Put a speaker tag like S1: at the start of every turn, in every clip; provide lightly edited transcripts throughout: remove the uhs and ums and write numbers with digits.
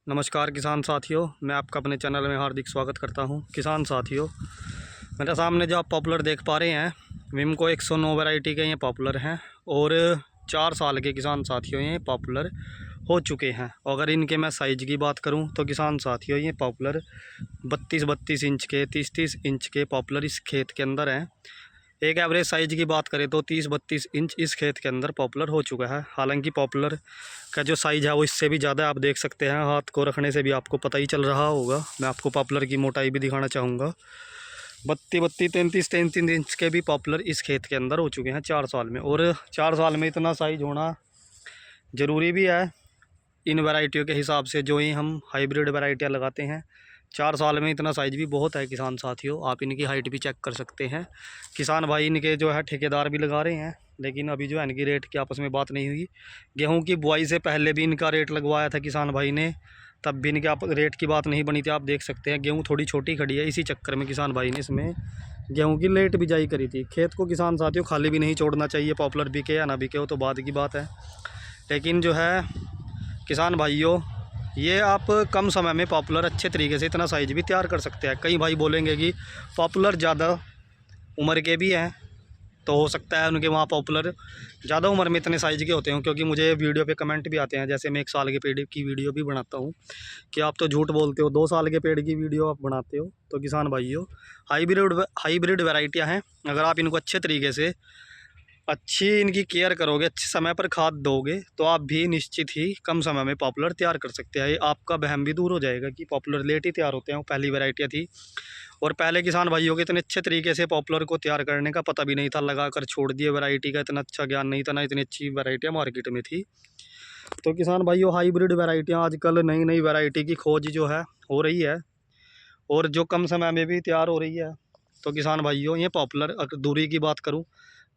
S1: नमस्कार किसान साथियों, मैं आपका अपने चैनल में हार्दिक स्वागत करता हूं। किसान साथियों, मेरे सामने जो आप पॉपुलर देख पा रहे हैं, विमको 109 वैरायटी के ये पॉपुलर हैं और 4 साल के किसान साथियों ये पॉपुलर हो चुके हैं। अगर इनके मैं साइज़ की बात करूं तो किसान साथियों ये पॉपुलर 32-32 इंच के 30-30 इंच के पॉपुलर इस खेत के अंदर हैं। एक एवरेज साइज़ की बात करें तो 30-32 इंच इस खेत के अंदर पॉपुलर हो चुका है। हालांकि पॉपुलर का जो साइज़ है वो इससे भी ज़्यादा आप देख सकते हैं। हाथ को रखने से भी आपको पता ही चल रहा होगा। मैं आपको पॉपुलर की मोटाई भी दिखाना चाहूँगा। 32-33 इंच के भी पॉपुलर इस खेत के अंदर हो चुके हैं 4 साल में। और 4 साल में इतना साइज़ होना ज़रूरी भी है इन वैरायटियों के हिसाब से जो ही हम हाइब्रिड वैरायटियाँ लगाते हैं। 4 साल में इतना साइज़ भी बहुत है किसान साथियों। आप इनकी हाइट भी चेक कर सकते हैं। किसान भाई इनके जो है ठेकेदार भी लगा रहे हैं, लेकिन अभी जो है इनकी रेट की आपस में बात नहीं हुई। गेहूं की बुआई से पहले भी इनका रेट लगवाया था किसान भाई ने, तब भी इनके आप रेट की बात नहीं बनी थी। आप देख सकते हैं गेहूँ थोड़ी छोटी खड़ी है, इसी चक्कर में किसान भाई ने इसमें गेहूँ की लेट बिजाई करी थी। खेत को किसान साथियों खाली भी नहीं छोड़ना चाहिए। पॉपुलर बिके या ना बिके हो तो बाद की बात है, लेकिन जो है किसान भाइयों, ये आप कम समय में पॉपुलर अच्छे तरीके से इतना साइज़ भी तैयार कर सकते हैं। कई भाई बोलेंगे कि पॉपुलर ज़्यादा उम्र के भी हैं, तो हो सकता है उनके वहाँ पॉपुलर ज़्यादा उम्र में इतने साइज़ के होते हैं। क्योंकि मुझे वीडियो पे कमेंट भी आते हैं, जैसे मैं 1 साल के पेड़ की वीडियो भी बनाता हूँ, कि आप तो झूठ बोलते हो, 2 साल के पेड़ की वीडियो आप बनाते हो। तो किसान भाइयों, हाइब्रिड वैरायटियाँ हैं। अगर आप इनको अच्छे तरीके से अच्छी इनकी केयर करोगे, अच्छे समय पर खाद दोगे, तो आप भी निश्चित ही कम समय में पॉपुलर तैयार कर सकते हैं। आपका वहम भी दूर हो जाएगा कि पॉपुलर लेट ही तैयार होते हैं। वो पहली वैरायटियाँ थी और पहले किसान भाइयों के इतने अच्छे तरीके से पॉपुलर को तैयार करने का पता भी नहीं था, लगा कर छोड़ दिए। वैरायटी का इतना अच्छा ज्ञान नहीं था, ना इतनी अच्छी वैरायटियाँ मार्केट में थी। तो किसान भाइयों, हाइब्रिड वैरायटियाँ आजकल नई नई वैरायटी की खोज जो है हो रही है, और जो कम समय में भी तैयार हो रही है। तो किसान भाइयों, ये पॉपुलर अगर दूरी की बात करूं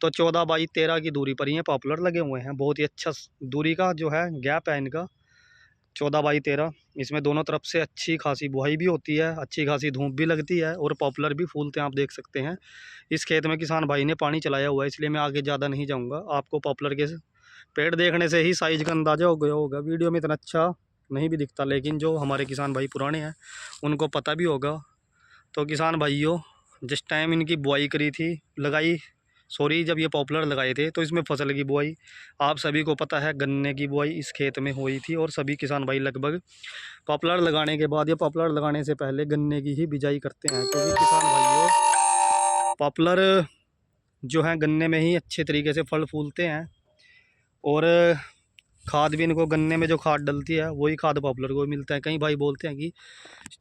S1: तो 14x13 की दूरी पर ये पॉपुलर लगे हुए हैं। बहुत ही अच्छा दूरी का जो है गैप है इनका, 14x13। इसमें दोनों तरफ से अच्छी खासी बुआई भी होती है, अच्छी खासी धूप भी लगती है और पॉपुलर भी फूलते हैं। आप देख सकते हैं इस खेत में किसान भाई ने पानी चलाया हुआ है, इसलिए मैं आगे ज़्यादा नहीं जाऊँगा। आपको पॉपुलर के पेड़ देखने से ही साइज़ का अंदाज़ा हो गया होगा। वीडियो में इतना अच्छा नहीं भी दिखता, लेकिन जो हमारे किसान भाई पुराने हैं उनको पता भी होगा। तो किसान भाइयों, जिस टाइम इनकी बुआई करी थी, जब ये पॉपुलर लगाए थे, तो इसमें फसल की बुआई आप सभी को पता है, गन्ने की बुआई इस खेत में हुई थी। और सभी किसान भाई लगभग पॉपुलर लगाने के बाद या पॉपुलर लगाने से पहले गन्ने की ही बिजाई करते हैं। क्योंकि किसान भाइयों, पॉपुलर जो है गन्ने में ही अच्छे तरीके से फल फूलते हैं। और खाद भी इनको गन्ने में जो खाद डलती है वही खाद पॉपुलर को मिलता है। कई भाई बोलते हैं कि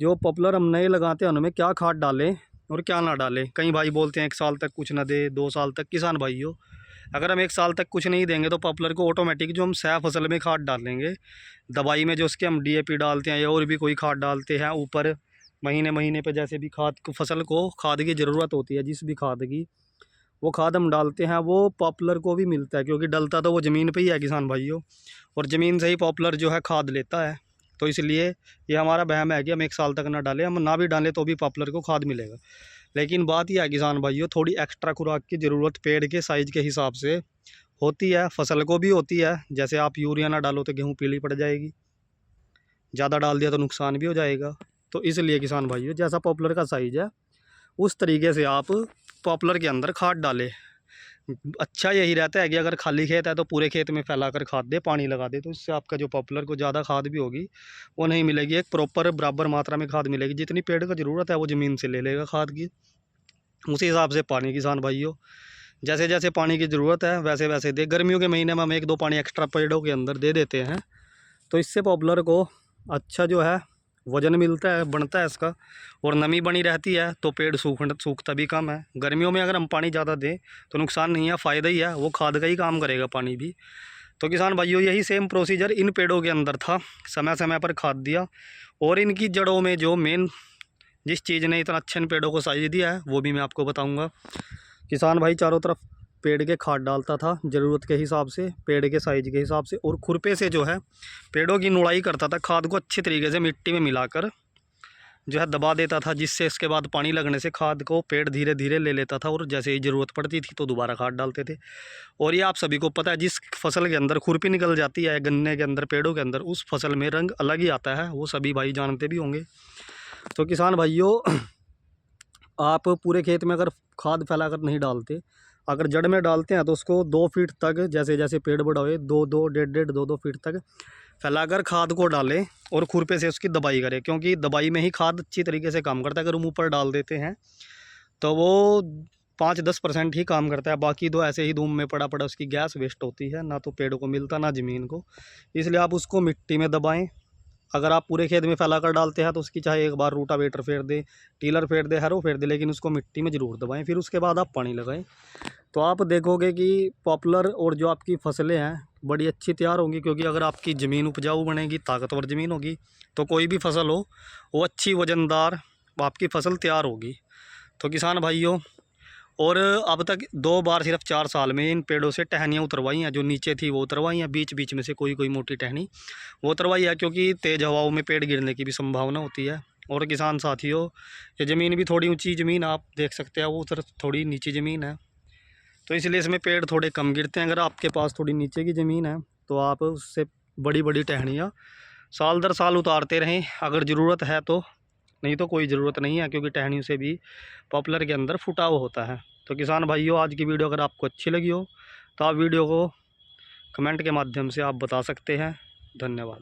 S1: जो पॉपुलर हम नए लगाते हैं उनमें क्या खाद डालें और क्या ना डालें। कई भाई बोलते हैं 1 साल तक कुछ ना दे, 2 साल तक। किसान भाइयों, अगर हम 1 साल तक कुछ नहीं देंगे तो पॉपुलर को ऑटोमेटिक जो हम सह फसल में खाद डालेंगे, दवाई में जो उसके हम DAP डालते हैं या और भी कोई खाद डालते हैं ऊपर, महीने महीने पे जैसे भी खाद को, फसल को खाद की ज़रूरत होती है, जिस भी खाद की वो खाद हम डालते हैं वो पॉपुलर को भी मिलता है। क्योंकि डलता तो वो ज़मीन पे ही है किसान भाइयों, और ज़मीन से ही पॉपुलर जो है खाद लेता है। तो इसलिए ये हमारा वहम है कि हम 1 साल तक ना डालें। हम ना भी डालें तो भी पॉपुलर को खाद मिलेगा। लेकिन बात यह है किसान भाइयों, थोड़ी एक्स्ट्रा खुराक की ज़रूरत पेड़ के साइज़ के हिसाब से होती है, फसल को भी होती है। जैसे आप यूरिया ना डालो तो गेहूँ पीली पड़ जाएगी, ज़्यादा डाल दिया तो नुकसान भी हो जाएगा। तो इसलिए किसान भाइयों, जैसा पॉपुलर का साइज़ है उस तरीके से आप पॉपुलर के अंदर खाद डालें। अच्छा यही रहता है कि अगर खाली खेत है तो पूरे खेत में फैलाकर खाद दे, पानी लगा दे, तो इससे आपका जो पॉपुलर को ज़्यादा खाद भी होगी वो नहीं मिलेगी। एक प्रॉपर बराबर मात्रा में खाद मिलेगी। जितनी पेड़ को ज़रूरत है वो ज़मीन से ले लेगा खाद की, उसी हिसाब से पानी। किसान भाइयों, जैसे जैसे पानी की ज़रूरत है वैसे वैसे दे। गर्मियों के महीने में हम 1-2 पानी एक्स्ट्रा पेड़ों के अंदर दे देते हैं, तो इससे पॉपुलर को अच्छा जो है वजन मिलता है, बढ़ता है इसका, और नमी बनी रहती है। तो पेड़ सूखता भी कम है। गर्मियों में अगर हम पानी ज़्यादा दें तो नुकसान नहीं है, फ़ायदा ही है, वो खाद का ही काम करेगा पानी भी। तो किसान भाइयों, यही सेम प्रोसीजर इन पेड़ों के अंदर था। समय समय पर खाद दिया, और इनकी जड़ों में जो मेन जिस चीज़ ने इतना अच्छा इन पेड़ों को साइज दिया है वो भी मैं आपको बताऊँगा। किसान भाई चारों तरफ पेड़ के खाद डालता था ज़रूरत के हिसाब से, पेड़ के साइज़ के हिसाब से, और खुरपे से जो है पेड़ों की नुड़ाई करता था। खाद को अच्छे तरीके से मिट्टी में मिलाकर जो है दबा देता था, जिससे इसके बाद पानी लगने से खाद को पेड़ धीरे धीरे ले लेता था, और जैसे ही ज़रूरत पड़ती थी तो दोबारा खाद डालते थे। और ये आप सभी को पता है, जिस फसल के अंदर खुरपी निकल जाती है गन्ने के अंदर, पेड़ों के अंदर, उस फसल में रंग अलग ही आता है, वो सभी भाई जानते भी होंगे। तो किसान भाइयों, आप पूरे खेत में अगर खाद फैलाकर नहीं डालते, अगर जड़ में डालते हैं तो उसको 2 फीट तक, जैसे जैसे पेड़ बड़ा हुए 2-2, 1.5-1.5, 2-2 फीट तक फैलाकर खाद को डालें, और खुरपे से उसकी दबाई करें, क्योंकि दबाई में ही खाद अच्छी तरीके से काम करता है। अगर हम ऊपर डाल देते हैं तो वो 5-10% ही काम करता है, बाकी तो ऐसे ही धूम में पड़ा पड़ा उसकी गैस वेस्ट होती है, ना तो पेड़ों को मिलता ना ज़मीन को। इसलिए आप उसको मिट्टी में दबाएँ। अगर आप पूरे खेत में फैला कर डालते हैं तो उसकी चाहे एक बार रूटावेटर फेर दे, टीलर फेर दे, हैरो फेर दे, लेकिन उसको मिट्टी में ज़रूर दबाएं। फिर उसके बाद आप पानी लगाएं, तो आप देखोगे कि पॉपुलर और जो आपकी फसलें हैं बड़ी अच्छी तैयार होंगी। क्योंकि अगर आपकी ज़मीन उपजाऊ बनेगी, ताकतवर ज़मीन होगी, तो कोई भी फसल हो वो अच्छी वज़नदार आपकी फसल तैयार होगी। तो किसान भाइयों, और अब तक 2 बार सिर्फ 4 साल में इन पेड़ों से टहनियाँ उतरवाई हैं। जो नीचे थी वो उतरवाई हैं, बीच बीच में से कोई मोटी टहनी वो उतरवाई है, क्योंकि तेज़ हवाओं में पेड़ गिरने की भी संभावना होती है। और किसान साथियों, ये ज़मीन भी थोड़ी ऊंची ज़मीन आप देख सकते हैं, वो उधर थोड़ी नीची ज़मीन है, तो इसलिए इसमें पेड़ थोड़े कम गिरते हैं। अगर आपके पास थोड़ी नीचे की ज़मीन है तो आप उससे बड़ी बड़ी टहनियाँ साल दर साल उतारते रहें, अगर ज़रूरत है तो, नहीं तो कोई ज़रूरत नहीं है, क्योंकि टहनियों से भी पॉपुलर के अंदर फुटाव होता है। तो किसान भाइयों, आज की वीडियो अगर आपको अच्छी लगी हो तो आप वीडियो को कमेंट के माध्यम से आप बता सकते हैं। धन्यवाद।